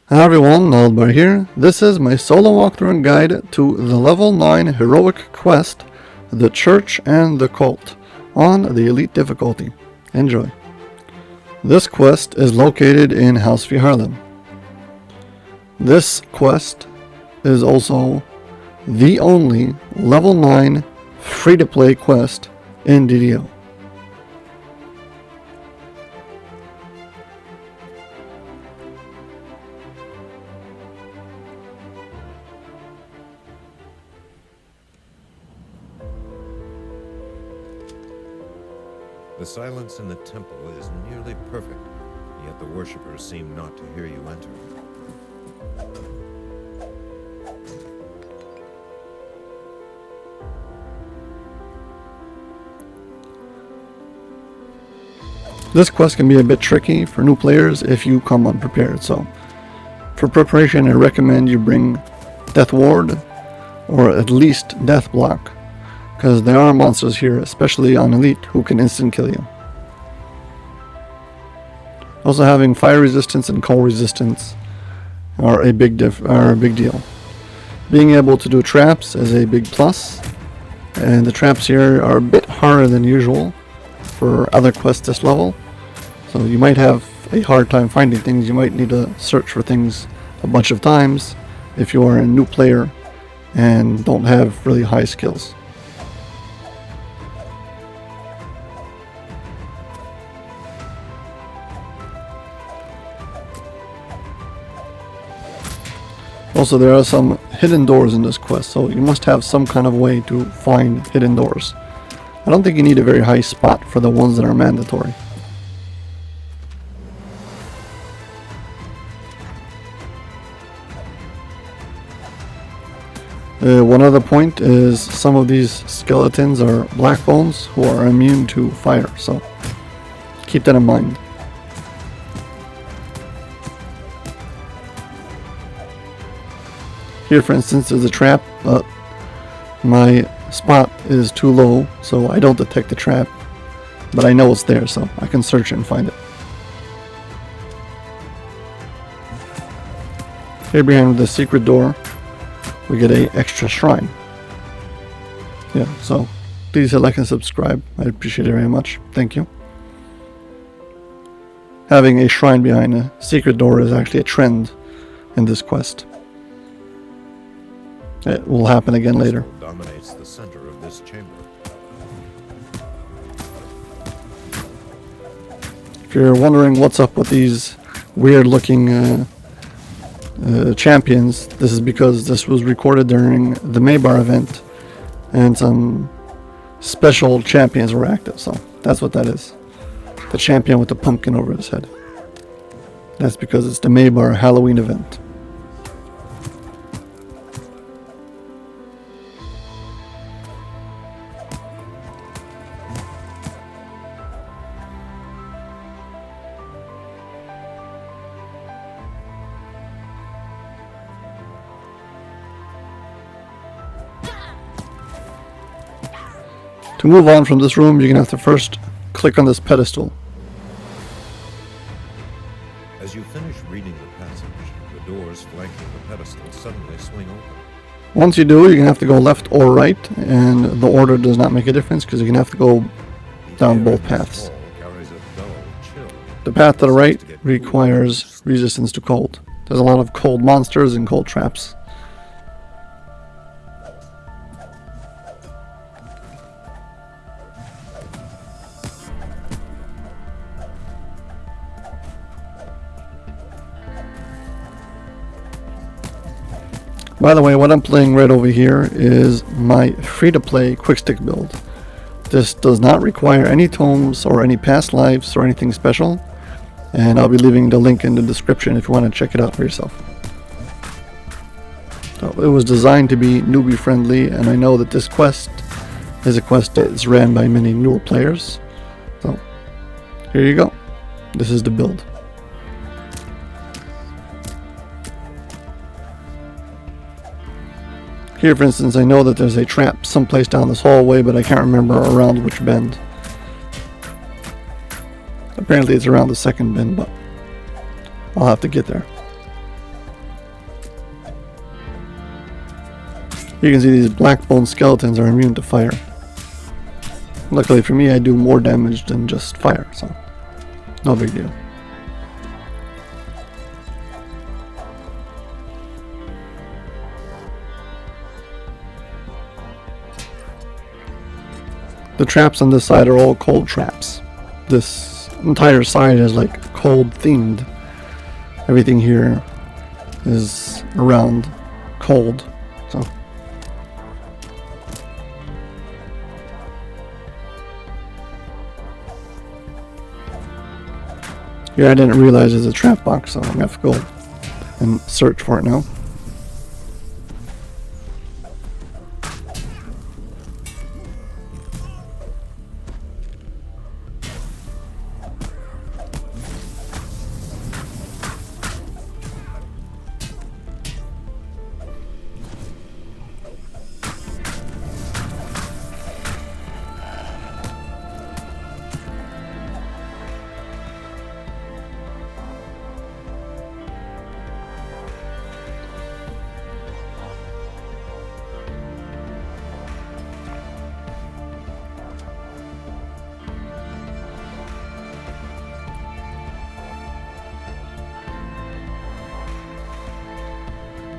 Hi everyone, Aldbar here. This is my solo walkthrough and guide to the level 9 heroic quest, The Church and the Cult, on the Elite difficulty. Enjoy. This quest is located in House V Harlem. This quest is also the only level 9 free-to-play quest in DDO. The silence in the temple is nearly perfect, yet the worshippers seem not to hear you enter. This quest can be a bit tricky for new players if you come unprepared, so for preparation I recommend you bring Death Ward or at least Death Block, because there are monsters here, especially on Elite, who can instant kill you. Also, having fire resistance and cold resistance are a big deal. Being able to do traps is a big plus, and the traps here are a bit harder than usual for other quests this level, so you might have a hard time finding things. You might need to search for things a bunch of times if you are a new player and don't have really high skills. Also, there are some hidden doors in this quest, so you must have some kind of way to find hidden doors. I don't think you need a very high spot for the ones that are mandatory. One other point is some of these skeletons are black bones who are immune to fire, so keep that in mind. Here, for instance, is a trap, but my spot is too low, so I don't detect the trap, but I know it's there, so I can search it and find it. Here behind the secret door, we get a extra shrine. Yeah, so please hit like and subscribe. I appreciate it very much. Thank you. Having a shrine behind a secret door is actually a trend in this quest. It will happen again later. Dominates the center of this chamber. If you're wondering what's up with these weird looking champions, this is because this was recorded during the Maybar event and some special champions were active, so that's what that is. The champion with the pumpkin over his head. That's because it's the Maybar Halloween event. To move on from this room, you're going to have to first click on this pedestal. As you finish reading the passage, the doors flanking the pedestal suddenly swing open. Once you do, you're going to have to go left or right, and the order does not make a difference because you're going to have to go down both paths. The path to the right requires resistance to cold. There's a lot of cold monsters and cold traps. By the way, what I'm playing right over here is my free-to-play quick-stick build. This does not require any tomes or any past lives or anything special, and I'll be leaving the link in the description if you want to check it out for yourself. So it was designed to be newbie friendly, and I know that this quest is a quest that is ran by many newer players. So here you go. This is the build. Here, for instance, I know that there's a trap someplace down this hallway, but I can't remember around which bend. Apparently it's around the second bend, but I'll have to get there. You can see these black bone skeletons are immune to fire. Luckily for me, I do more damage than just fire, so no big deal. The traps on this side are all cold traps. This entire side is like cold themed. Everything here is around cold, so. Here I didn't realize there's a trap box, so I'm gonna have to go and search for it now.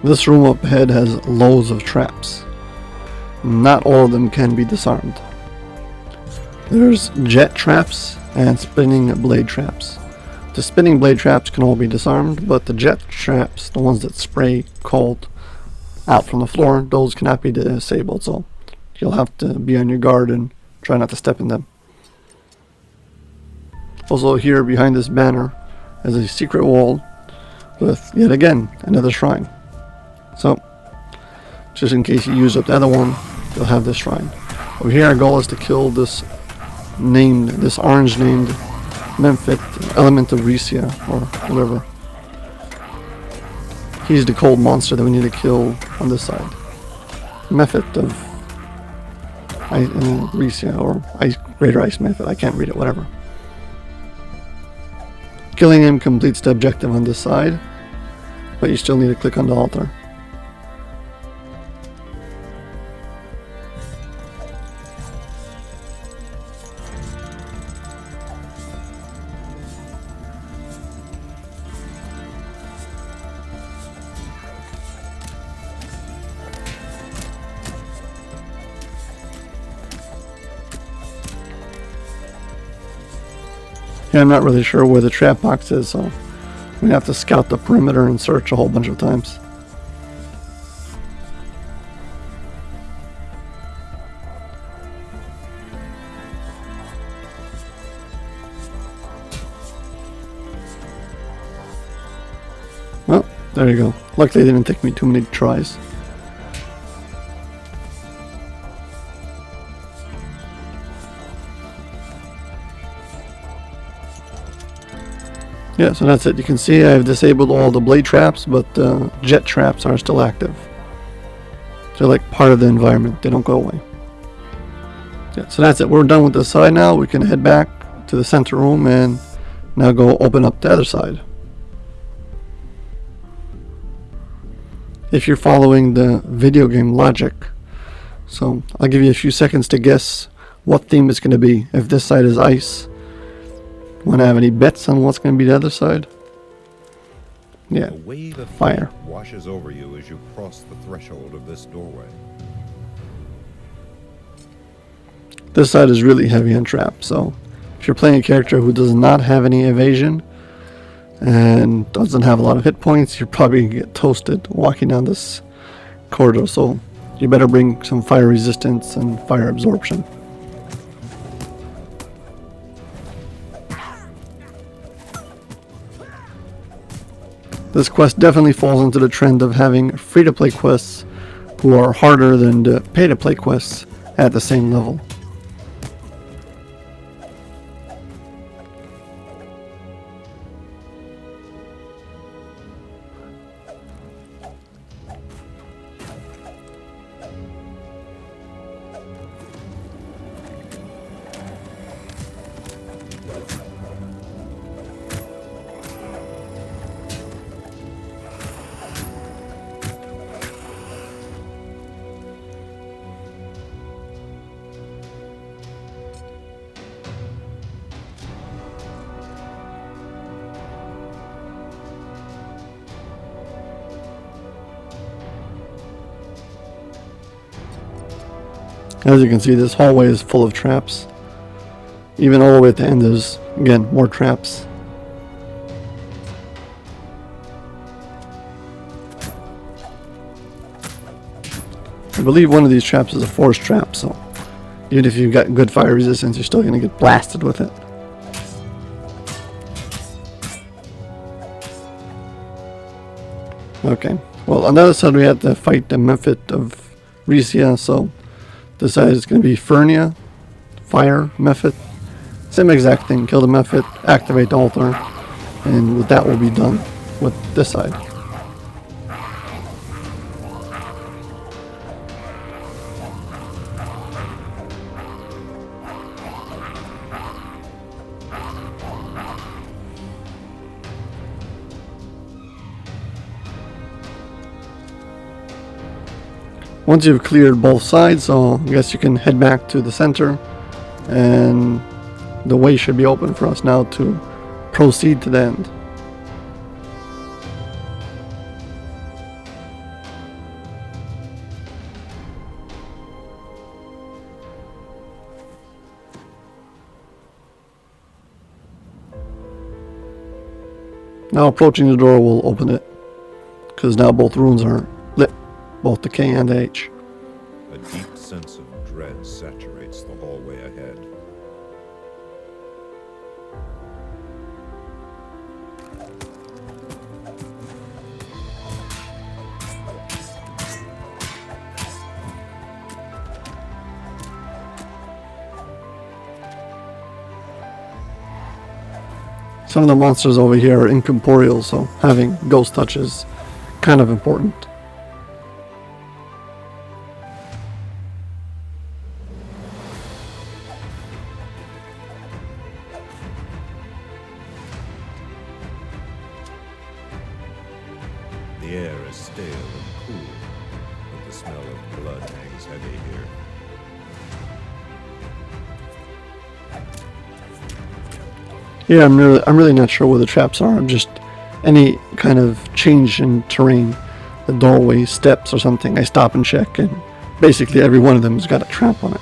This room up ahead has loads of traps. Not all of them can be disarmed. There's jet traps and spinning blade traps. The spinning blade traps can all be disarmed, but the jet traps, the ones that spray cold out from the floor, those cannot be disabled, so you'll have to be on your guard and try not to step in them. Also here behind this banner is a secret wall with, yet again, another shrine. So, just in case you use up the other one, you'll have this shrine. Over here our goal is to kill this orange named Memphit, element of Risia, or whatever. He's the cold monster that we need to kill on this side. Memphit of Risia, or Greater Ice Memphit, I can't read it, whatever. Killing him completes the objective on this side, but you still need to click on the altar. Yeah, I'm not really sure where the trap box is, so I'm gonna have to scout the perimeter and search a whole bunch of times. Well, there you go. Luckily it didn't take me too many tries. Yeah, so that's it. You can see I've disabled all the blade traps, but the jet traps are still active. They're like part of the environment. They don't go away. Yeah, so that's it. We're done with this side now. We can head back to the center room and now go open up the other side. If you're following the video game logic, so I'll give you a few seconds to guess what theme it's going to be. If this side is ice, want to have any bets on what's going to be the other side? Yeah, a wave of fire washes over you as you cross the threshold of this doorway. This side is really heavy on traps, so if you're playing a character who does not have any evasion and doesn't have a lot of hit points, you're probably going to get toasted walking down this corridor, so you better bring some fire resistance and fire absorption. This quest definitely falls into the trend of having free-to-play quests who are harder than the pay-to-play quests at the same level. As you can see, this hallway is full of traps. Even all the way at the end, there's, again, more traps. I believe one of these traps is a force trap, so even if you've got good fire resistance, you're still going to get blasted with it. Okay, well, on the other side we had to fight the method of Risia, so this side is going to be Fernia, fire method. Same exact thing, kill the method, activate the altar, and with that will be done with this side. Once you've cleared both sides, so I guess you can head back to the center, and the way should be open for us now to proceed to the end. Now approaching the door will open it, because now both rooms are lit, both the K and the H. A deep sense of dread saturates the hallway ahead. Some of the monsters over here are incorporeal, so having ghost touch is kind of important. The air is stale and cool, but the smell of blood hangs heavy here. Yeah, I'm really not sure where the traps are. I'm just any kind of change in terrain, the doorway, steps or something, I stop and check, and basically every one of them has got a trap on it.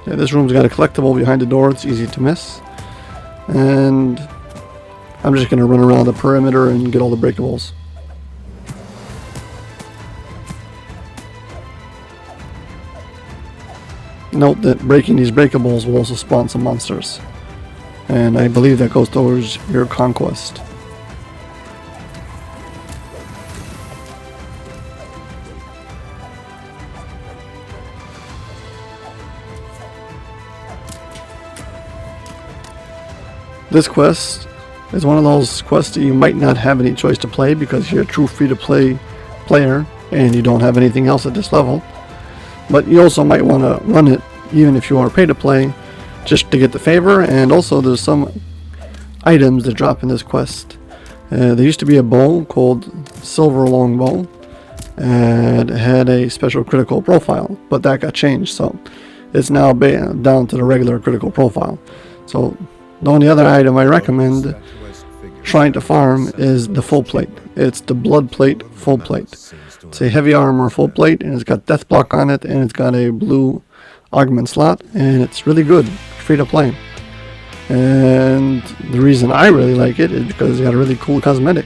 Yeah, this room's got a collectible behind the door. It's easy to miss. And I'm just going to run around the perimeter and get all the breakables. Note that breaking these breakables will also spawn some monsters. And I believe that goes towards your conquest. This quest is one of those quests that you might not have any choice to play because you're a true free-to-play player and you don't have anything else at this level. But you also might want to run it even if you are pay to play, just to get the favor. And also there's some items that drop in this quest. There used to be a bow called Silver Longbow, and it had a special critical profile, but that got changed, so it's now down to the regular critical profile. So the only other item I recommend trying to farm is the full plate. It's the blood plate full plate. It's a heavy armor full plate, and it's got death block on it, and it's got a blue augment slot, and it's really good, free to play. And the reason I really like it is because it's got a really cool cosmetic,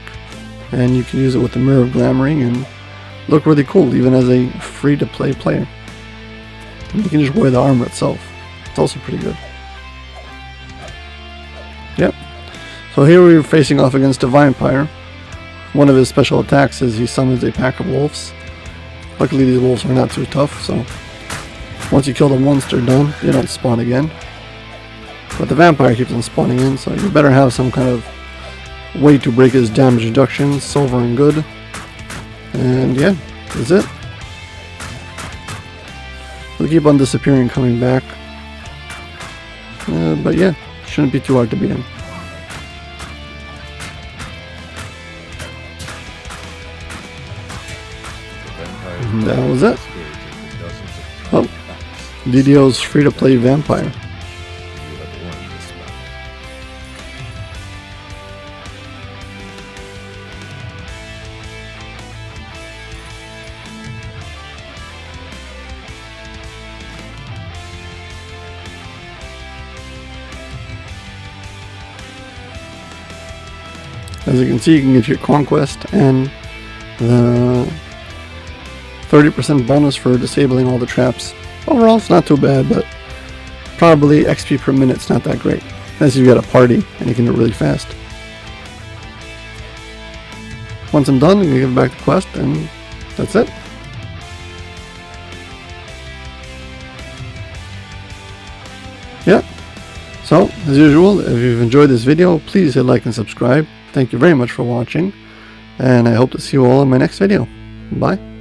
and you can use it with the mirror of glamoring and look really cool even as a free to play player. And you can just wear the armor itself. It's also pretty good. Yep. So here we're facing off against a vampire. One of his special attacks is he summons a pack of wolves. Luckily these wolves are not too tough, so once you kill them once they're done, they don't spawn again. But the vampire keeps on spawning in, so you better have some kind of way to break his damage reduction, silver and good. And yeah, that's it. We'll keep on disappearing, coming back. But yeah, shouldn't be too hard to beat him. And that was it. Oh, DDO's free-to-play vampire. As you can see, you can get your conquest and the 30% bonus for disabling all the traps. Overall, it's not too bad, but probably XP per minute's not that great. Unless you've got a party and you can do it really fast. Once I'm done, I'm gonna give back the quest, and that's it. Yeah. So, as usual, if you've enjoyed this video, please hit like and subscribe. Thank you very much for watching, and I hope to see you all in my next video. Bye.